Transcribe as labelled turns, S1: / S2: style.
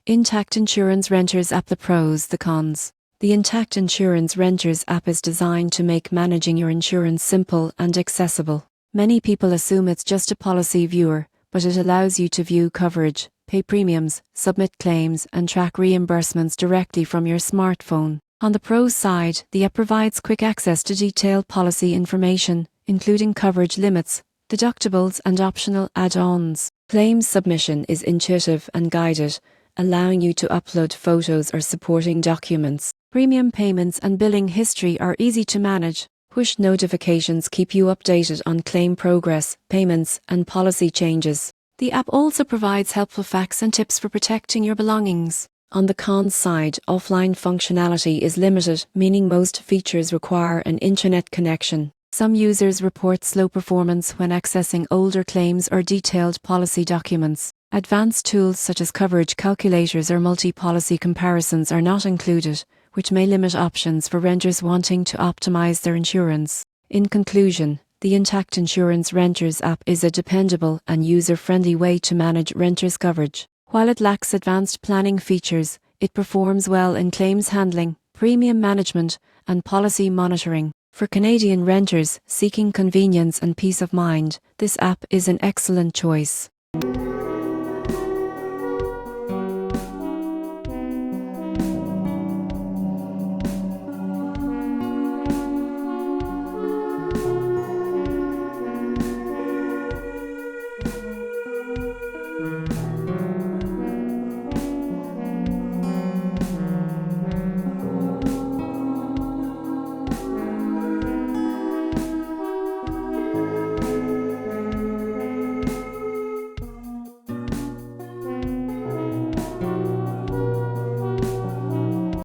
S1: Intact Insurance Renters App. The pros, the cons. The Intact Insurance Renters App is designed to make managing your insurance simple and accessible. Many people assume it's just a policy viewer, but it allows you to view coverage, pay premiums, submit claims, and track reimbursements directly from your smartphone. On the pros side, the app provides quick access to detailed policy information, including coverage limits, deductibles, and optional add-ons. Claims submission is intuitive and guided, allowing you to upload photos or supporting documents. Premium payments and billing history are easy to manage. Push notifications keep you updated on claim progress, payments, and policy changes. The app also provides helpful facts and tips for protecting your belongings. On the cons side, offline functionality is limited, meaning most features require an internet connection. Some users report slow performance when accessing older claims or detailed policy documents. Advanced tools such as coverage calculators or multi-policy comparisons are not included, which may limit options for renters wanting to optimize their insurance. In conclusion, the Intact Insurance Renters App is a dependable and user-friendly way to manage renters' coverage. While it lacks advanced planning features, it performs well in claims handling, premium management, and policy monitoring. For Canadian renters seeking convenience and peace of mind, this app is an excellent choice.